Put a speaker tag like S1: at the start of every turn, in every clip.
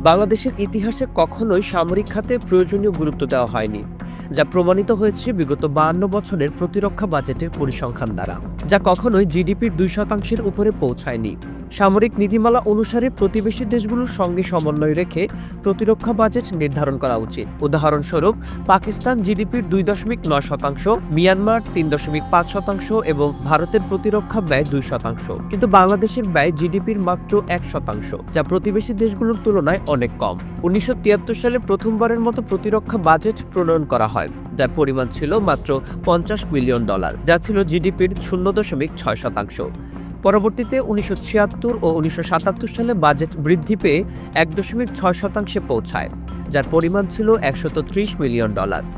S1: বাংলাদেশের ইতিহাসে কখনোই সামরিক খাতে প্রয়োজনীয় গুরুত্ব দেওয়া হয়নি, যা প্রমাণিত হয়েছে বিগত 52 বছরের প্রতিরক্ষা বাজেটের পরিসংখ্যান দ্বারা, যা কখনোই জিডিপির 2% উপরে পৌঁছায়নি। সামরিক নীতিমালা অনুসারে প্রতিবেশী দেশগুলোর সঙ্গে সমন্বয় রেখে প্রতিরক্ষা বাজেট নির্ধারণ করা উচিত। উদাহরণস্বরূপ, পাকিস্তান জিডিপির 2.9%, মিয়ানমার 3.5% এবং ভারতের প্রতিরক্ষা ব্যয় 2%, কিন্তু বাংলাদেশের ব্যয় জিডিপির মাত্র 1%, যা প্রতিবেশী দেশগুলোর তুলনায় অনেক কম। 1973 সালে প্রথমবারের মতো প্রতিরক্ষা বাজেট প্রণয়ন করা হয়, যার পরিমাণ ছিল মাত্র $50 বিলিয়ন, যা ছিল জিডিপির 0.6%। পরবর্তীতে 1976 ও 1977 সালে বাজেট বৃদ্ধি পেয়ে 1.6% পৌঁছায়, যার পরিমাণ ছিল $130 মিলিয়ন।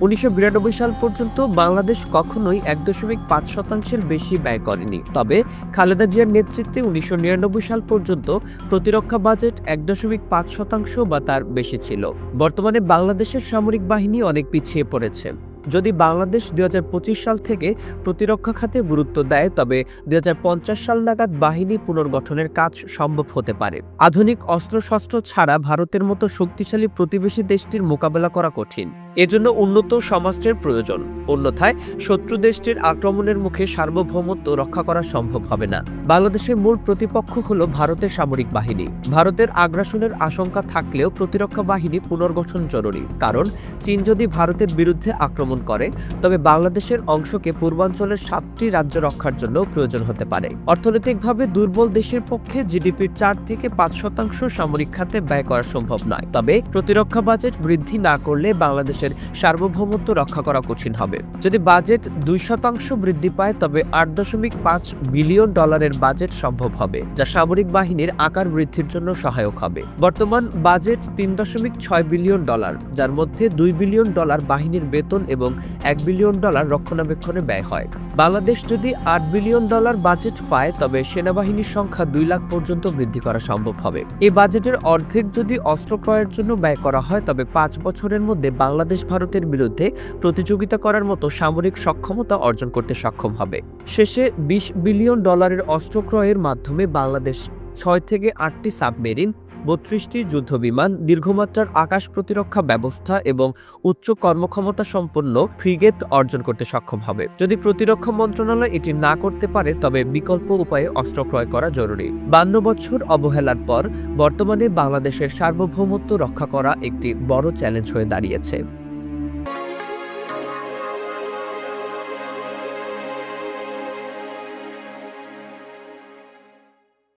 S1: 1992 সাল পর্যন্ত বাংলাদেশ কখনোই 1.5%-এর বেশি ব্যয় করেনি। তবে খালেদা জিয়ার নেতৃত্বে 1999 সাল পর্যন্ত প্রতিরক্ষা বাজেট 1.5% বা তার বেশি ছিল। বর্তমানে বাংলাদেশের সামরিক বাহিনী অনেক পিছিয়ে পড়েছে। যদি বাংলাদেশ 2025 সাল থেকে প্রতিরক্ষা খাতে গুরুত্ব দেয়, তবে 2050 সাল নাগাদ বাহিনী পুনর্গঠনের কাজ সম্ভব হতে পারে। আধুনিক অস্ত্রশস্ত্র ছাড়া ভারতের মতো শক্তিশালী প্রতিবেশী দেশটির মোকাবেলা করা কঠিন। এজন্য উন্নত সমাজের প্রয়োজন, অন্যথায় শত্রু দেশটির আক্রমণের মুখে সার্বভৌমত্ব রক্ষা করা সম্ভব হবে না। বাংলাদেশের মূল প্রতিপক্ষ হল ভারতের সামরিক বাহিনী। ভারতের আগ্রাসনের আশঙ্কা থাকলেও প্রতিরক্ষা বাহিনী পুনর্গঠন জরুরি, কারণ চীন যদি ভারতের বিরুদ্ধে আক্রমণ করে, তবে বাংলাদেশের অংশকে পূর্বাঞ্চলের 7টি রাজ্য রক্ষার জন্য প্রয়োজন হতে পারে। অর্থনৈতিকভাবে দুর্বল দেশের পক্ষে জিডিপির 4 থেকে 5% সামরিক খাতে ব্যয় করা সম্ভব নয়। তবে প্রতিরক্ষা বাজেট বৃদ্ধি না করলে বাংলাদেশের সার্বভৌমত্ব রক্ষা করা কঠিন হবে। যদি বাজেট 2% বৃদ্ধি পায়, তবে $8.5 বিলিয়ন বাজেট সম্ভব হবে, যা সামরিক বাহিনীর আকার বৃদ্ধির জন্য সহায়ক হবে। বর্তমান বাজেট $3.6 বিলিয়ন, যার মধ্যে $2 বিলিয়ন বাহিনীর বেতন এবং $1 বিলিয়ন রক্ষণাবেক্ষণে ব্যয় হয়। বাংলাদেশ যদি $8 বিলিয়ন বাজেট পায়, তবে সেনাবাহিনীর সংখ্যা 2 লাখ পর্যন্ত বৃদ্ধি করা সম্ভব হবে। এই বাজেটের অর্ধেক যদি অস্ত্র ক্রয়ের জন্য ব্যয় করা হয়, তবে 5 বছরের মধ্যে বাংলাদেশ ভারতের বিরুদ্ধে প্রতিযোগিতা করার মতো সামরিক সক্ষমতা অর্জন করতে সক্ষম হবে। শেষে $20 বিলিয়ন অস্ত্র ক্রয়ের মাধ্যমে বাংলাদেশ 6 থেকে 8টি সাবমেরিন, 32টি যুদ্ধবিমান, দীর্ঘমাত্রার আকাশ প্রতিরক্ষা ব্যবস্থা এবং উচ্চ কর্মক্ষমতা সম্পন্ন ফ্রিগেট অর্জন করতে সক্ষম হবে। যদি প্রতিরক্ষা মন্ত্রণালয় এটি না করতে পারে, তবে বিকল্প উপায়ে অস্ত্র ক্রয় করা জরুরি। 52 বছর অবহেলার পর বর্তমানে বাংলাদেশের সার্বভৌমত্ব রক্ষা করা একটি বড় চ্যালেঞ্জ হয়ে দাঁড়িয়েছে।